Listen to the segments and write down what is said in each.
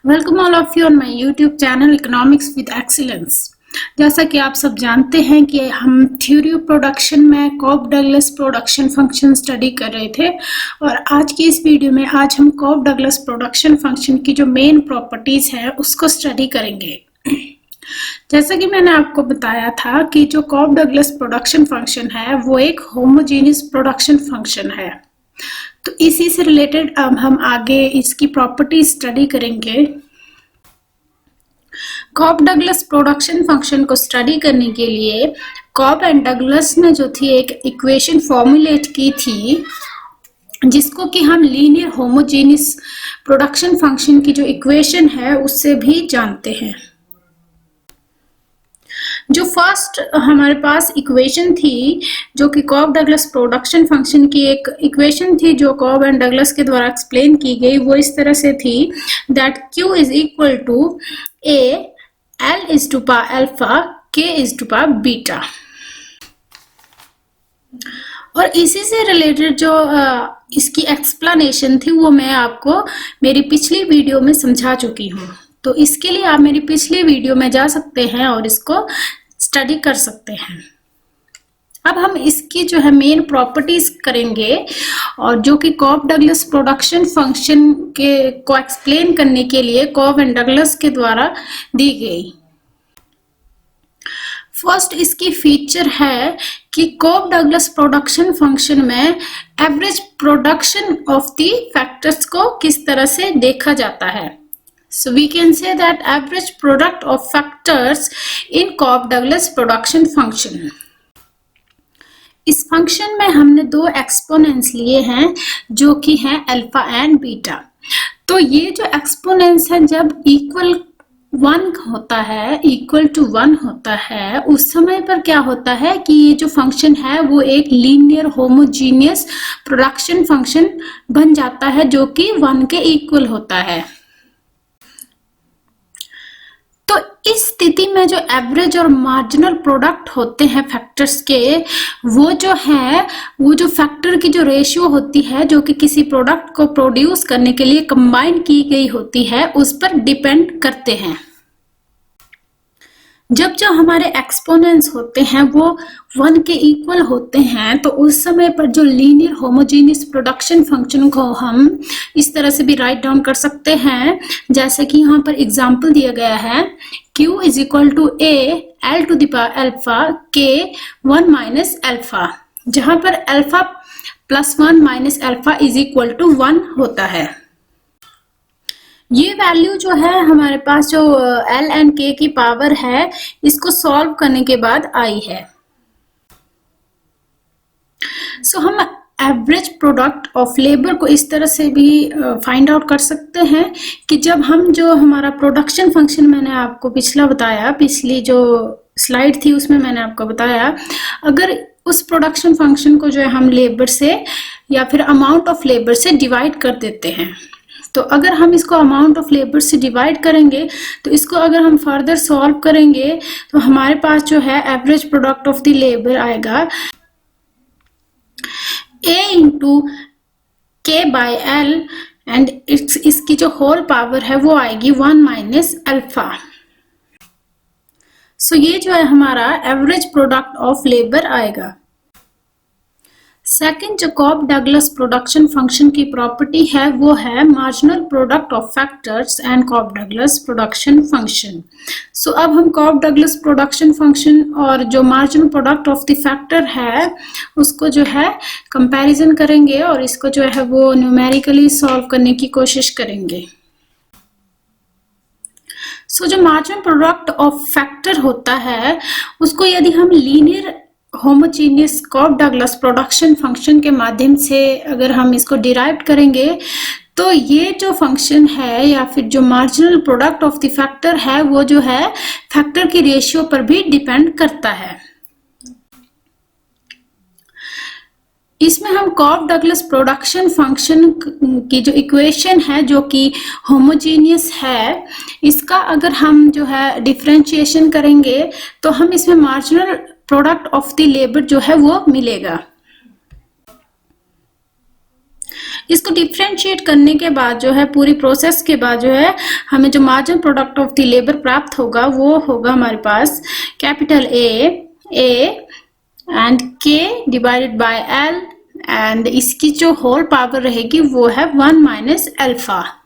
Welcome all of you on my YouTube channel economics with excellence. जैसा कि आप सब जानते हैं कि हम थ्योरी ऑफ प्रोडक्शन में Cobb Douglas production function study कर रहे थे और आज की इस वीडियो में आज हम कॉब डगलस प्रोडक्शन फंक्शन की जो मेन प्रॉपर्टीज है उसको स्टडी करेंगे। जैसा कि मैंने आपको बताया था कि जो कॉब डगलस प्रोडक्शन फंक्शन है वो एक होमोजेनियस प्रोडक्शन फंक्शन है, तो इसी से रिलेटेड अब हम आगे इसकी प्रॉपर्टी स्टडी करेंगे। कॉब डगलस प्रोडक्शन फंक्शन को स्टडी करने के लिए कॉब एंड डगलस ने जो थी एक इक्वेशन फॉर्मुलेट की थी जिसको कि हम लीनियर होमोजेनियस प्रोडक्शन फंक्शन की जो इक्वेशन है उससे भी जानते हैं। जो फर्स्ट हमारे पास इक्वेशन थी जो कि कॉब डगलस प्रोडक्शन फंक्शन की एक इक्वेशन थी जो कॉब एंड डगलस के द्वारा एक्सप्लेन की गई, वो इस तरह से थी that Q is equal to A L is to power alpha K is to power beta. और इसी से रिलेटेड जो इसकी एक्सप्लेनेशन थी वो मैं आपको मेरी पिछली वीडियो में समझा चुकी हूँ, तो इसके लिए आप मेरी पिछली वीडियो में जा सकते हैं और इसको स्टडी कर सकते हैं। अब हम इसकी जो है मेन प्रॉपर्टीज करेंगे और जो कि कॉब डगलस प्रोडक्शन फंक्शन के को एक्सप्लेन करने के लिए कॉब एंड डगलस के द्वारा दी गई। फर्स्ट इसकी फीचर है कि कॉब डगलस प्रोडक्शन फंक्शन में average production of the factors को किस तरह से देखा जाता है। So we can say that average product of factors in Cobb-Douglas production function. इस फंक्शन में हमने दो एक्सपोनेंट्स लिए हैं जो कि हैं अल्फा एंड बीटा। तो ये जो एक्सपोनेंट्स हैं जब इक्वल टू वन होता है उस समय पर क्या होता है कि ये जो फंक्शन है वो एक लीनियर होमोजीनियस प्रोडक्शन फंक्शन बन जाता है जो कि 1 के इक्वल होता है। तो इस स्थिति में जो एवरेज और मार्जिनल प्रोडक्ट होते हैं फैक्टर्स के वो जो फैक्टर की जो रेशियो होती है जो कि किसी प्रोडक्ट को प्रोड्यूस करने के लिए कंबाइन की गई होती है उस पर डिपेंड करते हैं। जब जो हमारे एक्सपोनेंट्स होते हैं वो 1 के इक्वल होते हैं तो उस समय पर जो लीनियर होमोजेनियस प्रोडक्शन फंक्शन को हम इस तरह से भी राइट डाउन कर सकते हैं, जैसे कि यहाँ पर एग्जांपल दिया गया है Q is equal to A L to the power alpha K 1 minus alpha, जहां पर alpha plus 1 minus alpha is equal to 1 होता है। ये वैल्यू जो है हमारे पास जो L एंड K की पावर है इसको सॉल्व करने के बाद आई है। सो हम एवरेज प्रोडक्ट ऑफ लेबर को इस तरह से भी फाइंड आउट कर सकते हैं कि जब हम जो हमारा प्रोडक्शन फंक्शन मैंने आपको पिछली जो स्लाइड थी उसमें मैंने आपको बताया, अगर उस प्रोडक्शन फंक्शन को जो है हम लेबर से या फिर अमाउंट ऑफ लेबर से डिवाइड कर देते हैं, तो अगर हम इसको अमाउंट ऑफ लेबर से डिवाइड करेंगे तो इसको अगर हम फर्दर सॉल्व करेंगे तो हमारे पास जो है average product of the labour आएगा A into K by L and इसकी जो होल पावर है वो आएगी 1 माइनस अल्फा। सो ये जो है हमारा एवरेज प्रोडक्ट ऑफ लेबर आएगा। सेकेंड जो कॉब डगलस प्रोडक्शन फंक्शन की प्रॉपर्टी है वो है marginal product of factors and Cobb Douglas production function. So अब हम कॉब डगलस प्रोडक्शन फंक्शन और जो marginal product of the factor है उसको जो है कंपैरिजन करेंगे और इसको जो है वो न्यूमेरिकली सॉल्व करने की कोशिश करेंगे। सो जो मार्जिनल प्रोडक्ट ऑफ फैक्टर होता है उसको यदि हम linear homogeneous Cobb Douglas production function के माध्यम से अगर हम इसको डिराइव करेंगे तो ये जो फंक्शन है या फिर जो marginal product of the factor है वो जो है फैक्टर की रेशियो पर भी डिपेंड करता है। इसमें हम कॉब डगलस प्रोडक्शन फंक्शन की जो इक्वेशन है जो कि होमोजेनियस है इसका अगर हम जो है डिफरेंशिएशन करेंगे तो हम इसमें marginal product of the labour जो है वो मिलेगा। इसको डिफ्रेंशिएट करने के बाद जो है पूरी प्रोसेस के बाद जो है हमें जो margin product of the labour प्राप्त होगा वो होगा हमारे पास कैपिटल ए एंड के डिवाइडेड बाय एल, एंड इसकी जो होल पावर रहेगी वो है 1 माइनस अल्फा।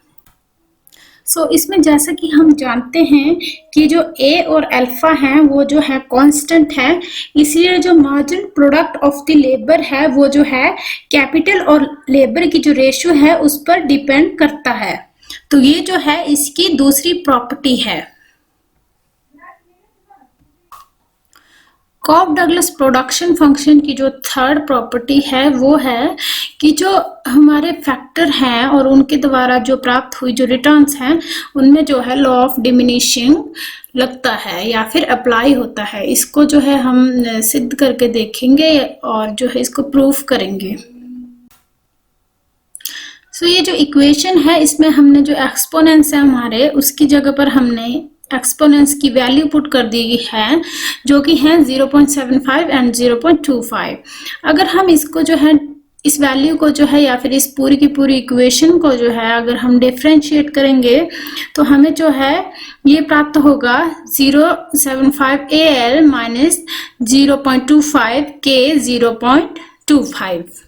सो इसमें जैसा कि हम जानते हैं कि जो ए और अल्फा हैं वो जो है कांस्टेंट है, इसलिए जो margin product of the labour है वो जो है कैपिटल और लेबर की जो रेशियो है उस पर डिपेंड करता है। तो ये जो है इसकी दूसरी प्रॉपर्टी है। कॉब डगलस प्रोडक्शन फंक्शन की जो थर्ड प्रॉपर्टी है वो है कि जो हमारे फैक्टर हैं और उनके द्वारा जो प्राप्त हुई जो रिटर्न्स हैं उनमें जो है लॉ ऑफ डिमिनिशिंग लगता है या फिर अप्लाई होता है। इसको जो है हम सिद्ध करके देखेंगे और जो है इसको प्रूफ करेंगे। सो ये जो इक्वेशन है इसमें हमने जो एक्सपोनेंट्स है हमारे उसकी जगह पर हमने एक्सपोनेंट्स की वैल्यू पुट कर दी है जो कि है 0.75 एंड 0.25। अगर हम इसको जो है इस वैल्यू को जो है या फिर इस पूरी की पूरी इक्वेशन को जो है अगर हम डिफरेंशिएट करेंगे तो हमें जो है ये प्राप्त होगा 0.75 AL माइनस 0.25 K 0.25।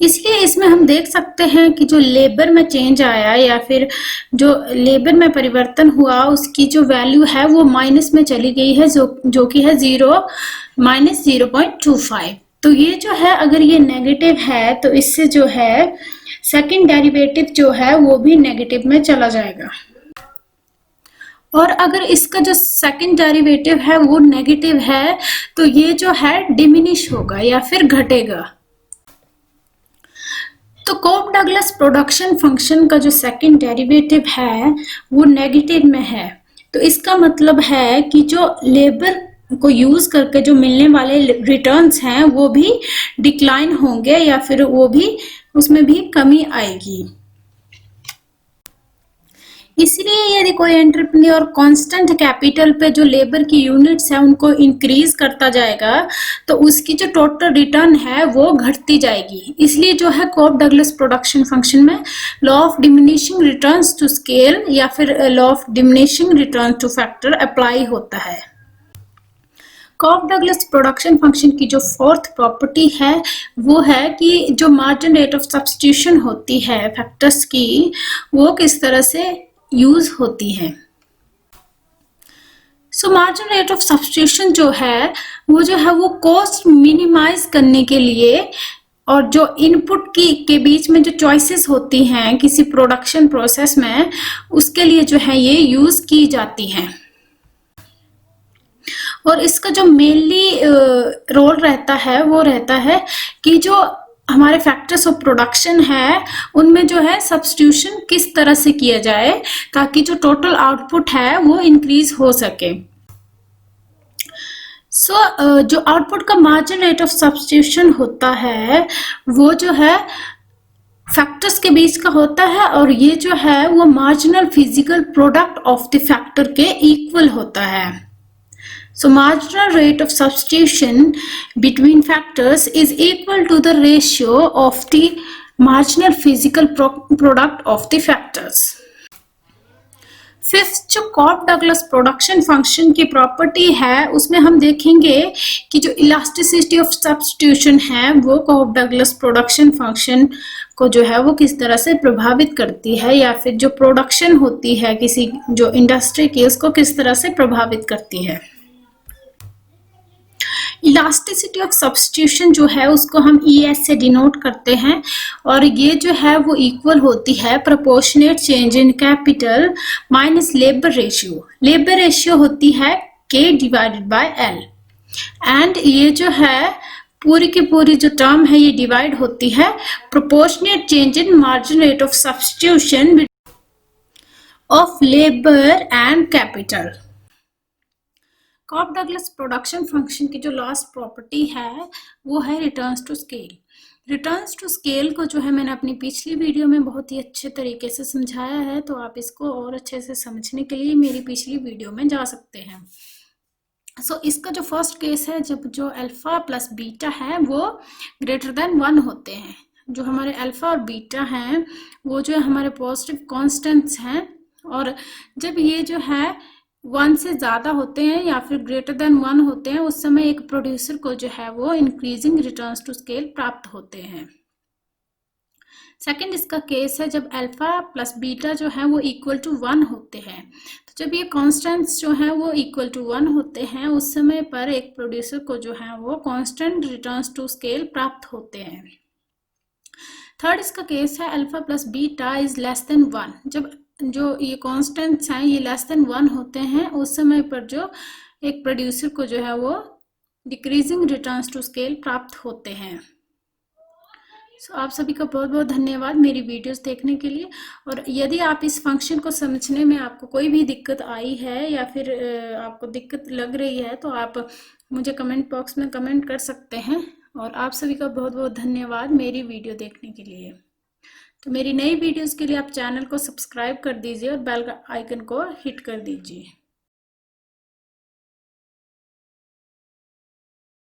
इसलिए इसमें हम देख सकते हैं कि जो लेबर में चेंज आया या फिर जो लेबर में परिवर्तन हुआ उसकी जो वैल्यू है वो माइनस में चली गई है जो कि है 0.25। तो ये जो है अगर ये नेगेटिव है तो इससे जो है सेकंड डेरिवेटिव जो है वो भी नेगेटिव में चला जाएगा, और अगर इसका जो सेकंड डेरिवेटिव है वो नेगेटिव है तो ये जो है डिमिनिश होगा या फिर घटेगा। तो कॉब डगलस प्रोडक्शन फंक्शन का जो सेकंड डेरिवेटिव है वो नेगेटिव में है, तो इसका मतलब है कि जो लेबर को यूज करके जो मिलने वाले रिटर्न्स हैं वो भी डिक्लाइन होंगे या फिर वो भी उसमें भी कमी आएगी। इसलिए यदि कोई एंटरप्रेन्योर कांस्टेंट कैपिटल पे जो लेबर की यूनिट्स है उनको इंक्रीज करता जाएगा तो उसकी जो टोटल रिटर्न है वो घटती जाएगी। इसलिए जो है कॉब डगलस प्रोडक्शन फंक्शन में law of diminishing returns to scale या फिर law of diminishing return to factor apply होता है। कॉब डगलस प्रोडक्शन फंक्शन की जो फोर्थ प्रॉपर्टी है वो है कि जो मार्जिन रेट ऑफ सब्स्टिट्यूशन होती है फैक्टर्स की वो किस तरह से यूज होती है। सो मार्जिन रेट ऑफ सब्स्टिट्यूशन जो है वो कॉस्ट मिनिमाइज करने के लिए और जो इनपुट के बीच में जो चॉइसेस होती हैं किसी प्रोडक्शन प्रोसेस में उसके लिए जो है ये यूज की जाती हैं। और इसका जो मेनली रोल रहता है वो रहता है कि जो हमारे फैक्टर्स ऑफ प्रोडक्शन है उनमें जो है सब्स्टिट्यूशन किस तरह से किया जाए ताकि जो टोटल आउटपुट है वो इंक्रीज हो सके। जो आउटपुट का मार्जिन रेट ऑफ सब्स्टिट्यूशन होता है वो जो है फैक्टर्स के बीच का होता है और ये जो है वो marginal physical product of the factor के इक्वल होता है। So marginal rate of substitution between factors is equal to the ratio of the marginal physical product of the factors. Fifth जो कॉब डगलस प्रोडक्शन फंक्शन की property है उसमें हम देखेंगे कि जो इलास्टिसिटी ऑफ सब्स्टिट्यूशन है वो कॉब डगलस प्रोडक्शन फंक्शन को जो है वो किस तरह से प्रभावित करती है या फिर जो प्रोडक्शन होती है किसी जो इंडस्ट्री की उसको किस तरह से प्रभावित करती है। इलास्टिसिटी ऑफ सब्स्टिट्यूशन जो है उसको हम ES से डिनोट करते हैं और ये जो है वो इक्वल होती है proportionate change in capital minus labour ratio. Labour ratio होती है K divided by L and ये जो है पूरी की पूरी जो टर्म है ये डिवाइड होती है proportionate change in margin rate of substitution of labour and capital. Cobb Douglas production function की जो लास्ट प्रॉपर्टी है वो है returns to scale. Returns to scale को जो है मैंने अपनी पिछली वीडियो में बहुत ही अच्छे तरीके से समझाया है, तो आप इसको और अच्छे से समझने के लिए मेरी पिछली वीडियो में जा सकते हैं। इसका जो फर्स्ट केस है जब जो अल्फा प्लस बीटा है वो ग्रेटर देन 1 होते हैं, जो हमारे अल्फा और बीटा हैं वो जो है हमारे पॉजिटिव कांस्टेंट्स हैं, और जब ये जो है 1 से ज़्यादा होते हैं या फिर ग्रेटर देन 1 होते हैं उस समय एक प्रोड्यूसर को जो है वो इंक्रीजिंग रिटर्न्स टू स्केल प्राप्त होते हैं। सेकंड इसका केस है जब अल्फा प्लस बीटा जो है वो इक्वल टू 1 होते हैं। तो जब ये कांस्टेंट्स जो हैं वो इक्वल टू 1 होते हैं उस समय पर एक प्रोड्यूसर को जो है वो कांस्टेंट रिटर्न्स टू स्केल प्राप्त होते हैं। थर्ड इसका केस है alpha plus beta is less than 1। जब जो ये कांस्टेंट्स हैं ये लेस देन 1 होते हैं उस समय पर जो एक प्रोड्यूसर को जो है वो डिक्रीजिंग रिटर्न्स टू स्केल प्राप्त होते हैं। आप सभी का बहुत बहुत धन्यवाद मेरी वीडियोस देखने के लिए। और यदि आप इस फंक्शन को समझने में आपको कोई भी दिक्कत आई है या फिर आपको दिक्कत लग रही है तो आप मुझे कमेंट बॉक्स में कमेंट कर सकते हैं। और आप सभी का बहुत बहुत धन्यवाद मेरी वीडियो देखने के लिए। तो मेरी नई वीडियोस के लिए आप चैनल को सब्सक्राइब कर दीजिए और बेल आइकन को हिट कर दीजिए।